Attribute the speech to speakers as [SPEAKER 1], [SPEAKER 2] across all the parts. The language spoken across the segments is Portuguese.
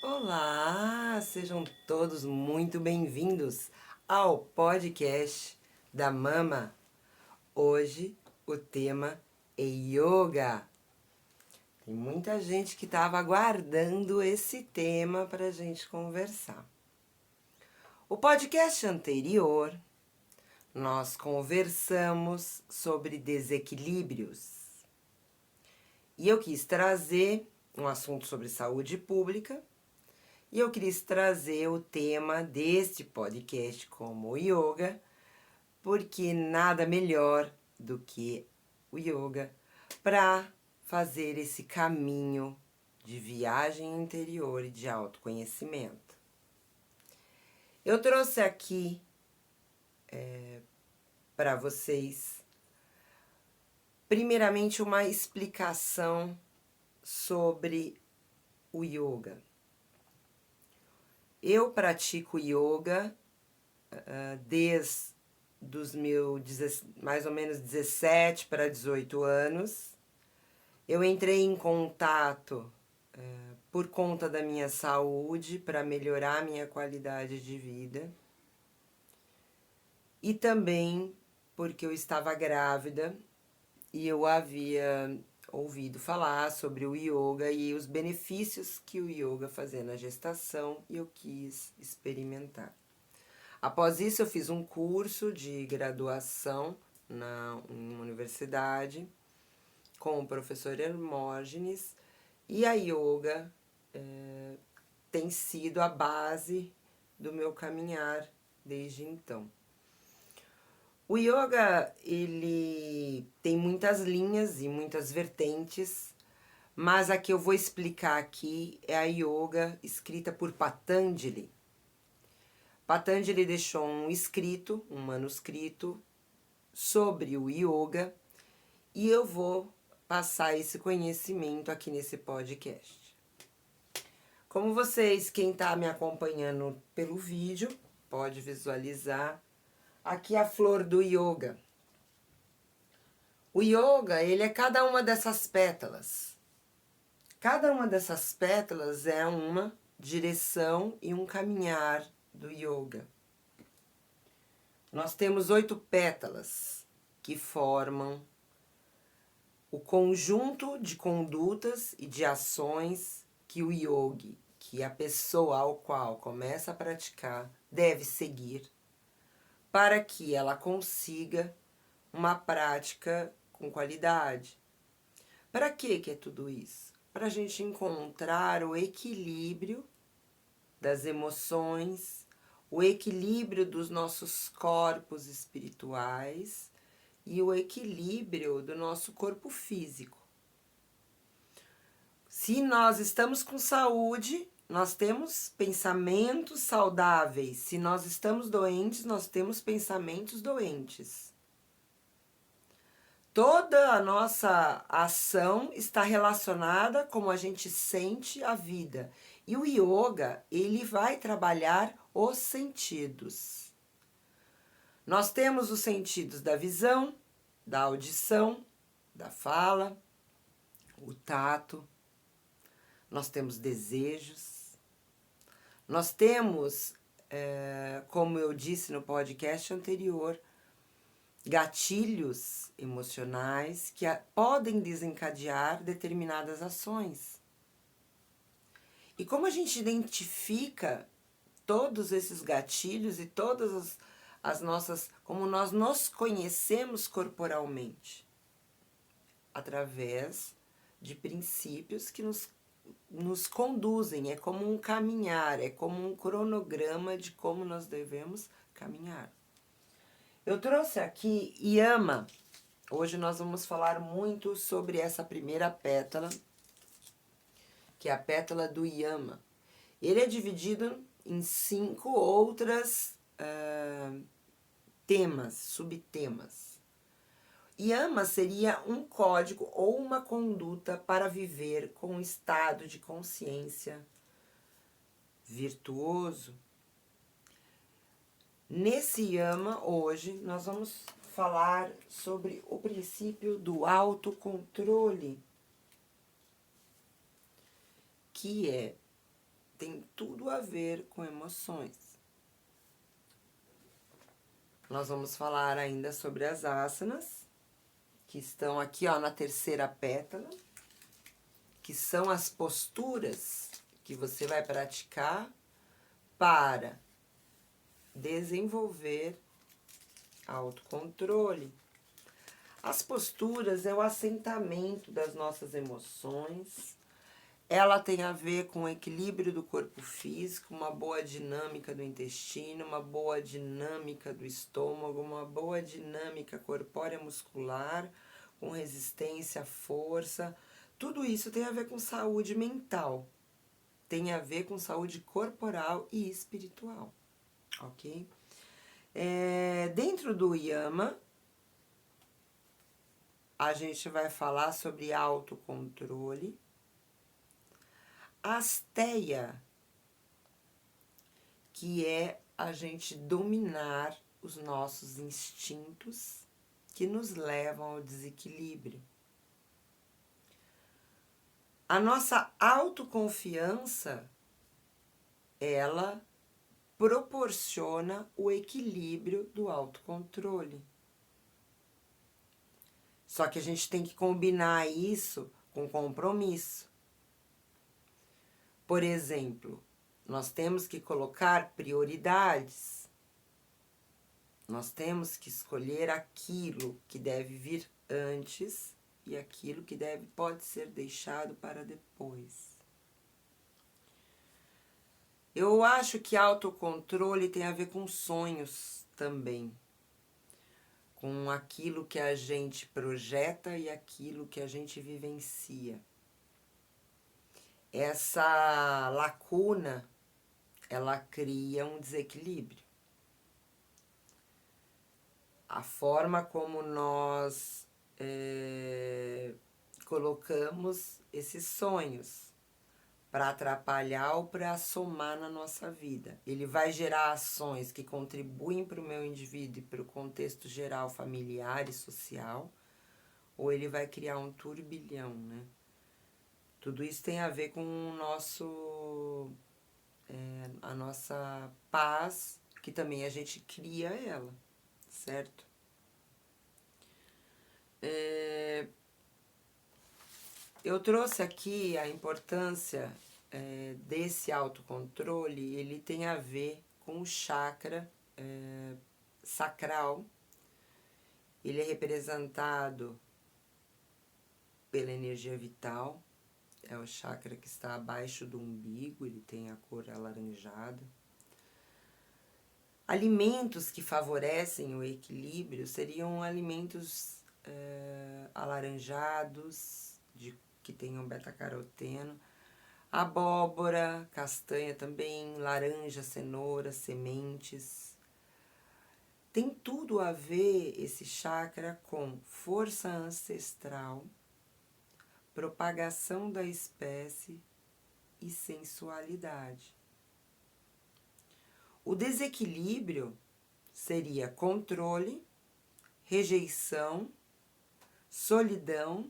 [SPEAKER 1] Olá, sejam todos muito bem-vindos ao podcast da Mama. Hoje o tema é yoga. Tem muita gente que estava aguardando esse tema para a gente conversar. O podcast anterior, nós conversamos sobre desequilíbrios. E eu quis trazer um assunto sobre saúde pública. E eu quis trazer o tema deste podcast como o yoga, porque nada melhor do que o yoga para fazer esse caminho de viagem interior e de autoconhecimento. Eu trouxe aqui para vocês, primeiramente, uma explicação sobre o yoga. Eu pratico yoga desde os meus mais ou menos 17 para 18 anos. Eu entrei em contato por conta da minha saúde, para melhorar a minha qualidade de vida. E também porque eu estava grávida e eu havia ouvido falar sobre o yoga e os benefícios que o yoga fazia na gestação e eu quis experimentar. Após isso, eu fiz um curso de graduação em uma universidade com o professor Hermógenes e a yoga tem sido a base do meu caminhar desde então. O yoga, ele tem muitas linhas e muitas vertentes, mas a que eu vou explicar aqui é a yoga escrita por Patanjali. Patanjali deixou um manuscrito sobre o yoga e eu vou passar esse conhecimento aqui nesse podcast. Como vocês, quem está me acompanhando pelo vídeo, pode visualizar aqui a flor do yoga. O yoga, ele é cada uma dessas pétalas. Cada uma dessas pétalas é uma direção e um caminhar do yoga. Nós temos 8 pétalas que formam o conjunto de condutas e de ações que o yogi, que a pessoa ao qual começa a praticar, deve seguir para que ela consiga uma prática com qualidade. Para que é tudo isso? Para a gente encontrar o equilíbrio das emoções, o equilíbrio dos nossos corpos espirituais e o equilíbrio do nosso corpo físico. Se nós estamos com saúde, nós temos pensamentos saudáveis. Se nós estamos doentes, nós temos pensamentos doentes. Toda a nossa ação está relacionada com como a gente sente a vida. E o yoga, ele vai trabalhar os sentidos. Nós temos os sentidos da visão, da audição, da fala, o tato. Nós temos desejos. Nós temos, como eu disse no podcast anterior, gatilhos emocionais que podem desencadear determinadas ações. E como a gente identifica todos esses gatilhos e todas as nossas, como nós nos conhecemos corporalmente? Através de princípios que nos conduzem, é como um caminhar, é como um cronograma de como nós devemos caminhar. Eu trouxe aqui Yama. Hoje nós vamos falar muito sobre essa primeira pétala, que é a pétala do Yama. Ele é dividido em 5 outras temas, subtemas. Yama seria um código ou uma conduta para viver com um estado de consciência virtuoso. Nesse Yama, hoje, nós vamos falar sobre o princípio do autocontrole, que é tem tudo a ver com emoções. Nós vamos falar ainda sobre as asanas, que estão aqui, ó, na terceira pétala, que são as posturas que você vai praticar para desenvolver autocontrole. As posturas é o assentamento das nossas emoções. Ela tem a ver com o equilíbrio do corpo físico, uma boa dinâmica do intestino, uma boa dinâmica do estômago, uma boa dinâmica corpórea muscular, com resistência, força. Tudo isso tem a ver com saúde mental, tem a ver com saúde corporal e espiritual, ok? Dentro do Yama, a gente vai falar sobre autocontrole. Asteia, que é a gente dominar os nossos instintos que nos levam ao desequilíbrio. A nossa autoconfiança, ela proporciona o equilíbrio do autocontrole. Só que a gente tem que combinar isso com compromisso. Por exemplo, nós temos que colocar prioridades. Nós temos que escolher aquilo que deve vir antes e aquilo que pode ser deixado para depois. Eu acho que autocontrole tem a ver com sonhos também. Com aquilo que a gente projeta e aquilo que a gente vivencia. Essa lacuna, ela cria um desequilíbrio. A forma como nós colocamos esses sonhos para atrapalhar ou para somar na nossa vida. Ele vai gerar ações que contribuem para o meu indivíduo e para o contexto geral familiar e social, ou ele vai criar um turbilhão, né? Tudo isso tem a ver com o nosso, a nossa paz, que também a gente cria ela, certo? Eu trouxe aqui a importância desse autocontrole, ele tem a ver com o chakra sacral. Ele é representado pela energia vital. É o chakra que está abaixo do umbigo, ele tem a cor alaranjada. Alimentos que favorecem o equilíbrio seriam alimentos alaranjados, que tenham beta-caroteno, abóbora, castanha também, laranja, cenoura, sementes. Tem tudo a ver esse chakra com força ancestral, propagação da espécie e sensualidade. O desequilíbrio seria controle, rejeição, solidão,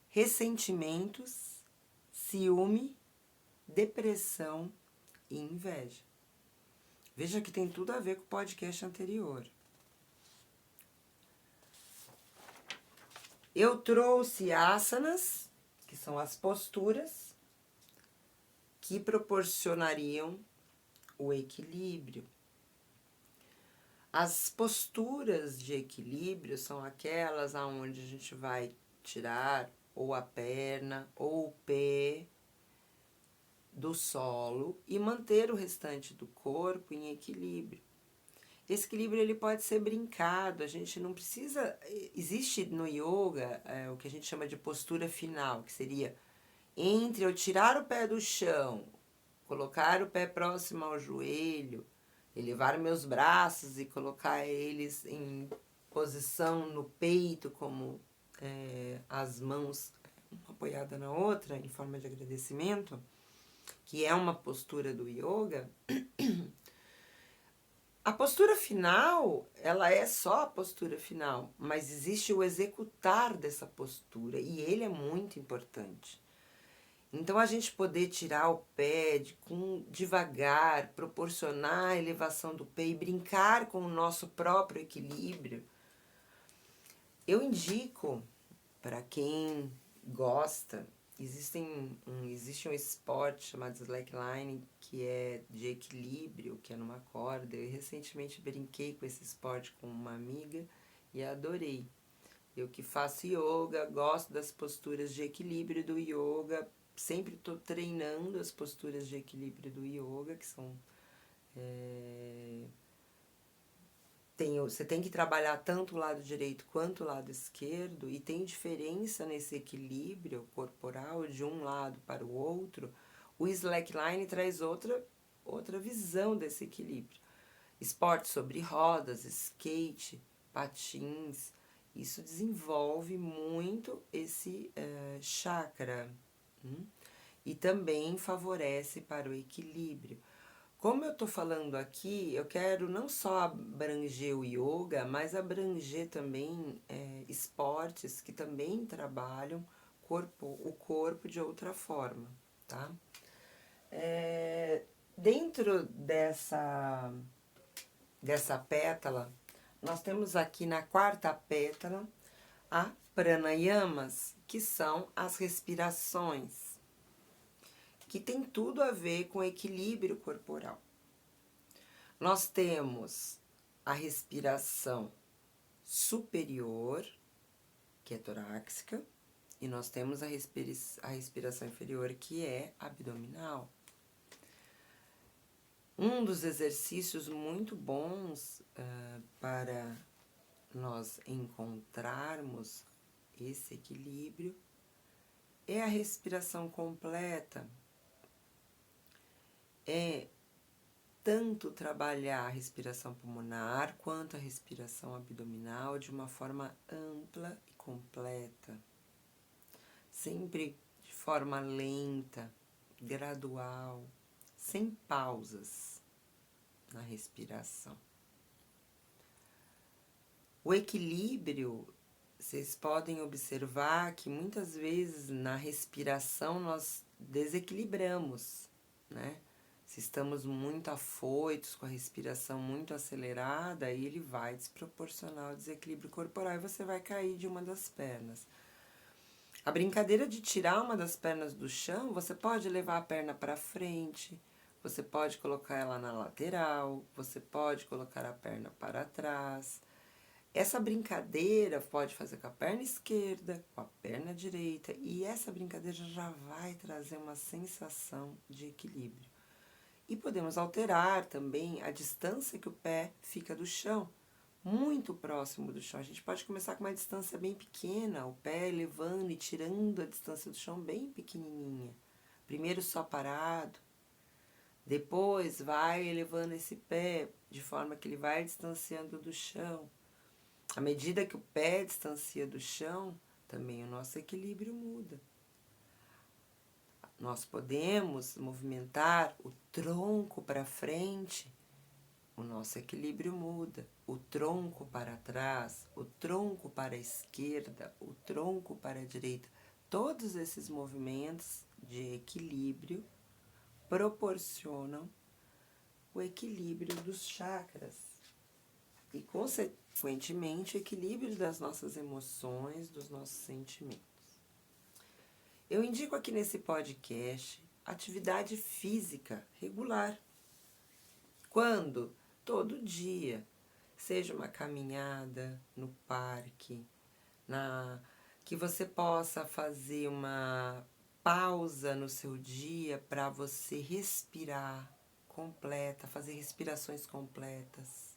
[SPEAKER 1] ressentimentos, ciúme, depressão e inveja. Veja que tem tudo a ver com o podcast anterior. Eu trouxe asanas, que são as posturas, que proporcionariam o equilíbrio. As posturas de equilíbrio são aquelas onde a gente vai tirar ou a perna ou o pé do solo e manter o restante do corpo em equilíbrio. Esse equilíbrio ele pode ser brincado, a gente não precisa... Existe no yoga o que a gente chama de postura final, que seria entre eu tirar o pé do chão, colocar o pé próximo ao joelho, elevar meus braços e colocar eles em posição no peito, como as mãos uma apoiada na outra, em forma de agradecimento, que é uma postura do yoga. A postura final, ela é só a postura final, mas existe o executar dessa postura, e ele é muito importante. Então, a gente poder tirar o pé devagar, proporcionar a elevação do pé e brincar com o nosso próprio equilíbrio, eu indico para quem gosta, existe um esporte chamado slackline, que é de equilíbrio, que é numa corda. Eu recentemente brinquei com esse esporte com uma amiga e adorei. Eu que faço yoga, gosto das posturas de equilíbrio do yoga, sempre estou treinando as posturas de equilíbrio do yoga, que são... você tem que trabalhar tanto o lado direito quanto o lado esquerdo, e tem diferença nesse equilíbrio corporal de um lado para o outro. O slackline traz outra visão desse equilíbrio. Esporte sobre rodas, skate, patins, isso desenvolve muito esse chakra, e também favorece para o equilíbrio. Como eu estou falando aqui, eu quero não só abranger o yoga, mas abranger também esportes que também trabalham o corpo de outra forma, tá? Dentro dessa pétala, nós temos aqui na quarta pétala a pranayamas, que são as respirações, que tem tudo a ver com equilíbrio corporal. Nós temos a respiração superior, que é torácica, e nós temos a respiração inferior, que é abdominal. Um dos exercícios muito bons para nós encontrarmos esse equilíbrio é a respiração completa. É tanto trabalhar a respiração pulmonar quanto a respiração abdominal de uma forma ampla e completa, sempre de forma lenta, gradual, sem pausas na respiração. O equilíbrio, vocês podem observar que muitas vezes na respiração nós desequilibramos, né? Se estamos muito afoitos, com a respiração muito acelerada, aí ele vai desproporcionar o desequilíbrio corporal e você vai cair de uma das pernas. A brincadeira de tirar uma das pernas do chão, você pode levar a perna para frente, você pode colocar ela na lateral, você pode colocar a perna para trás. Essa brincadeira pode fazer com a perna esquerda, com a perna direita, e essa brincadeira já vai trazer uma sensação de equilíbrio. E podemos alterar também a distância que o pé fica do chão, muito próximo do chão. A gente pode começar com uma distância bem pequena, o pé levando e tirando a distância do chão bem pequenininha. Primeiro só parado, depois vai elevando esse pé de forma que ele vai distanciando do chão. À medida que o pé distancia do chão, também o nosso equilíbrio muda. Nós podemos movimentar o tronco para frente, o nosso equilíbrio muda. O tronco para trás, o tronco para a esquerda, o tronco para a direita. Todos esses movimentos de equilíbrio proporcionam o equilíbrio dos chakras e, consequentemente, o equilíbrio das nossas emoções, dos nossos sentimentos. Eu indico aqui nesse podcast atividade física regular. Quando? Todo dia. Seja uma caminhada no parque, que você possa fazer uma pausa no seu dia para você respirar completa, fazer respirações completas,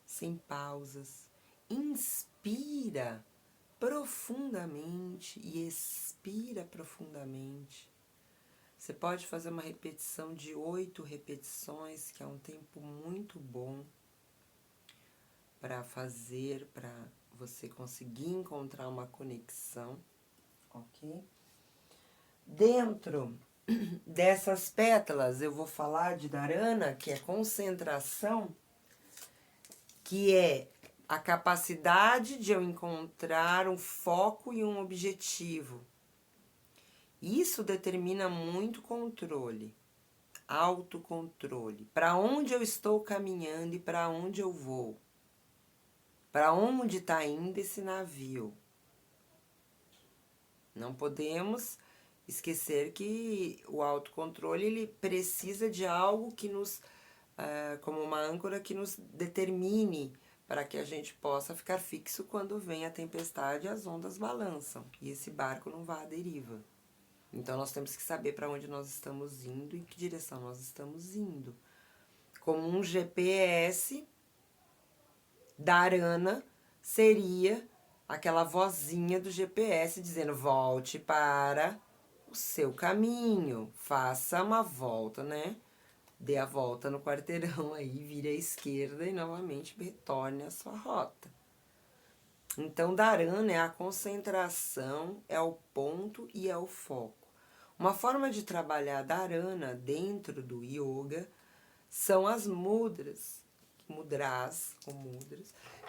[SPEAKER 1] sem pausas. Inspira profundamente e expira profundamente. Você pode fazer uma repetição de 8 repetições, que é um tempo muito bom para você conseguir encontrar uma conexão, ok? Dentro dessas pétalas, eu vou falar de Dharana, que é concentração, que é a capacidade de eu encontrar um foco e um objetivo. Isso determina muito controle, autocontrole. Para onde eu estou caminhando e para onde eu vou? Para onde está indo esse navio? Não podemos esquecer que o autocontrole ele precisa de algo que nos, como uma âncora que nos determine para que a gente possa ficar fixo quando vem a tempestade e as ondas balançam e esse barco não vá à deriva. Então nós temos que saber para onde nós estamos indo e em que direção nós estamos indo. Como um GPS da Arana seria aquela vozinha do GPS dizendo: volte para o seu caminho, faça uma volta, né? Dê a volta no quarteirão aí, vire à esquerda e novamente retorne à sua rota. Então, Dharana é a concentração, é o ponto e é o foco. Uma forma de trabalhar Dharana dentro do yoga são as mudras,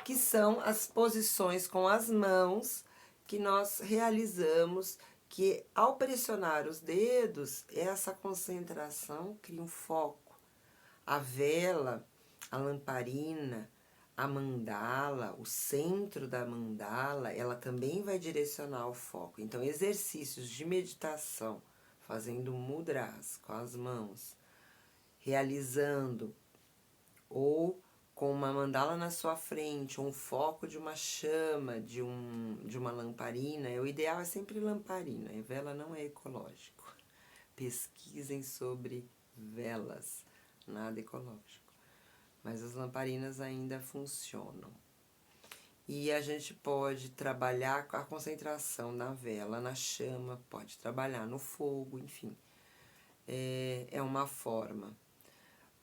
[SPEAKER 1] que são as posições com as mãos que nós realizamos, que ao pressionar os dedos, essa concentração cria um foco. A vela, a lamparina, a mandala, o centro da mandala, ela também vai direcionar o foco. Então, exercícios de meditação, fazendo mudras com as mãos, realizando ou com uma mandala na sua frente, um foco de uma chama, de uma lamparina. O ideal é sempre lamparina, e vela não é ecológico. Pesquisem sobre velas, nada ecológico. Mas as lamparinas ainda funcionam. E a gente pode trabalhar a concentração na vela, na chama, pode trabalhar no fogo, enfim. É uma forma.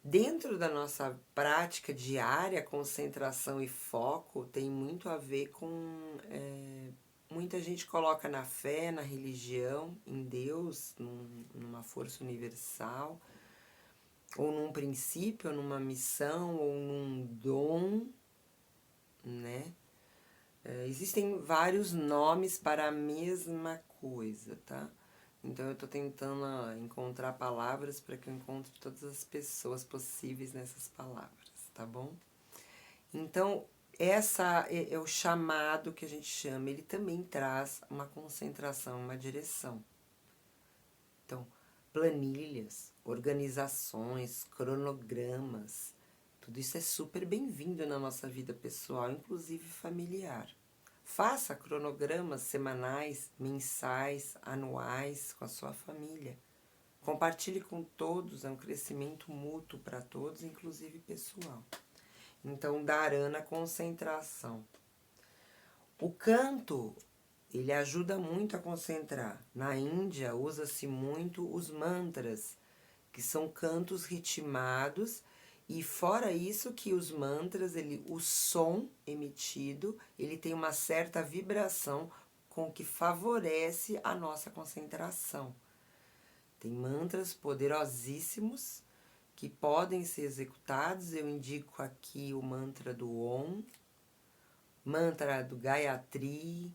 [SPEAKER 1] Dentro da nossa prática diária, concentração e foco tem muito a ver com... muita gente coloca na fé, na religião, em Deus, numa força universal, ou num princípio, ou numa missão, ou num dom, né? Existem vários nomes para a mesma coisa, tá? Então eu estou tentando encontrar palavras para que eu encontre todas as pessoas possíveis nessas palavras, tá bom? Então, essa é o chamado que a gente chama, ele também traz uma concentração, uma direção. Então, planilhas, organizações, cronogramas, tudo isso é super bem-vindo na nossa vida pessoal, inclusive familiar. Faça cronogramas semanais, mensais, anuais com a sua família. Compartilhe com todos, é um crescimento mútuo para todos, inclusive pessoal. Então, dharana, concentração. O canto, ele ajuda muito a concentrar. Na Índia, usa-se muito os mantras, que são cantos ritmados. E fora isso que os mantras, o som emitido, ele tem uma certa vibração com que favorece a nossa concentração. Tem mantras poderosíssimos que podem ser executados. Eu indico aqui o mantra do Om, mantra do Gayatri.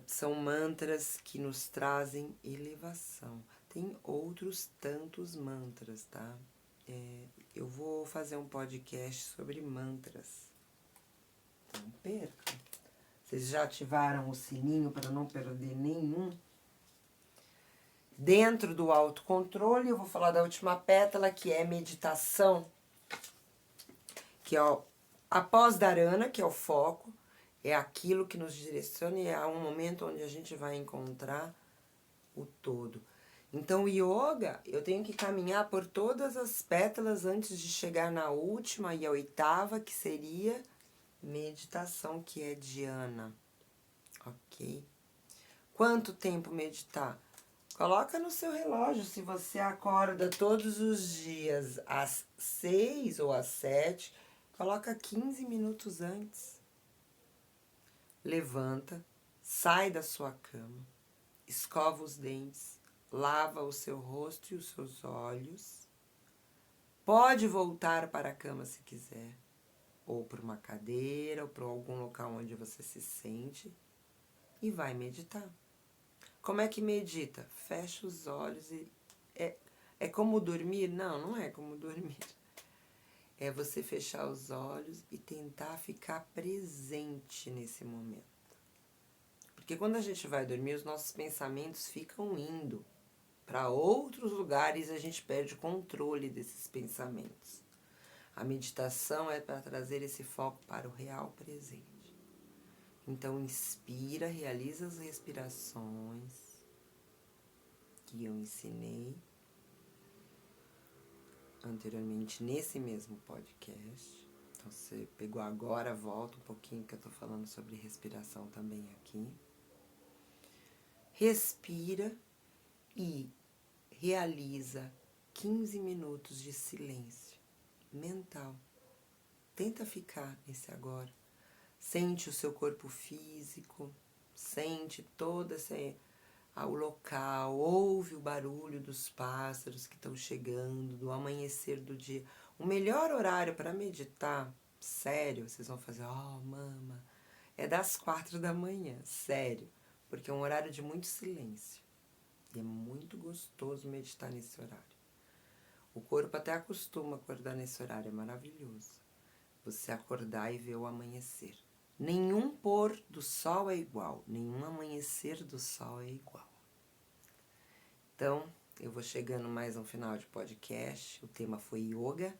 [SPEAKER 1] São mantras que nos trazem elevação. Tem outros tantos mantras, tá? Eu vou fazer um podcast sobre mantras. Então, não percam. Vocês já ativaram o sininho para não perder nenhum? Dentro do autocontrole, eu vou falar da última pétala, que é meditação. Que é após dharana, que é o foco, é aquilo que nos direciona e é um momento onde a gente vai encontrar o todo. Então, o yoga, eu tenho que caminhar por todas as pétalas antes de chegar na última e a oitava, que seria meditação, que é dhyana. Ok? Quanto tempo meditar? Coloca no seu relógio, se você acorda todos os dias às 6 ou às 7, coloca 15 minutos antes. Levanta, sai da sua cama, escova os dentes, lava o seu rosto e os seus olhos. Pode voltar para a cama se quiser, ou para uma cadeira, ou para algum local onde você se sente, e vai meditar. Como é que medita? Fecha os olhos e... É como dormir? Não, não é como dormir. É você fechar os olhos e tentar ficar presente nesse momento. Porque quando a gente vai dormir, os nossos pensamentos ficam indo para outros lugares e a gente perde o controle desses pensamentos. A meditação é para trazer esse foco para o real presente. Então, inspira, realiza as respirações que eu ensinei anteriormente nesse mesmo podcast. Então, você pegou agora, volta um pouquinho que eu estou falando sobre respiração também aqui. Respira e realiza 15 minutos de silêncio mental. Tenta ficar nesse agora. Sente o seu corpo físico, sente todo o local, ouve o barulho dos pássaros que estão chegando, do amanhecer do dia. O melhor horário para meditar, sério, vocês vão fazer, mama, é das 4 da manhã, sério, porque é um horário de muito silêncio. E é muito gostoso meditar nesse horário. O corpo até acostuma a acordar nesse horário, é maravilhoso. Você acordar e ver o amanhecer. Nenhum pôr do sol é igual, nenhum amanhecer do sol é igual. Então, eu vou chegando mais no final de podcast. O tema foi yoga.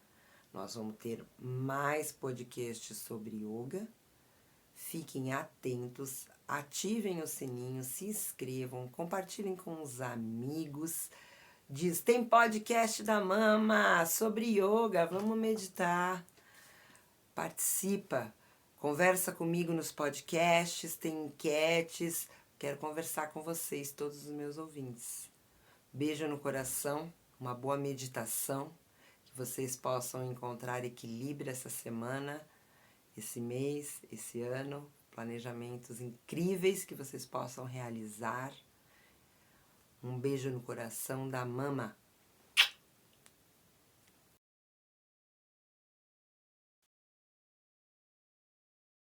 [SPEAKER 1] Nós vamos ter mais podcasts sobre yoga. Fiquem atentos, ativem o sininho, se inscrevam, compartilhem com os amigos. Diz, tem podcast da Mama sobre yoga, vamos meditar. Participa, conversa comigo nos podcasts, tem enquetes. Quero conversar com vocês, todos os meus ouvintes. Beijo no coração, uma boa meditação, que vocês possam encontrar equilíbrio essa semana, esse mês, esse ano, planejamentos incríveis que vocês possam realizar. Um beijo no coração da Mama.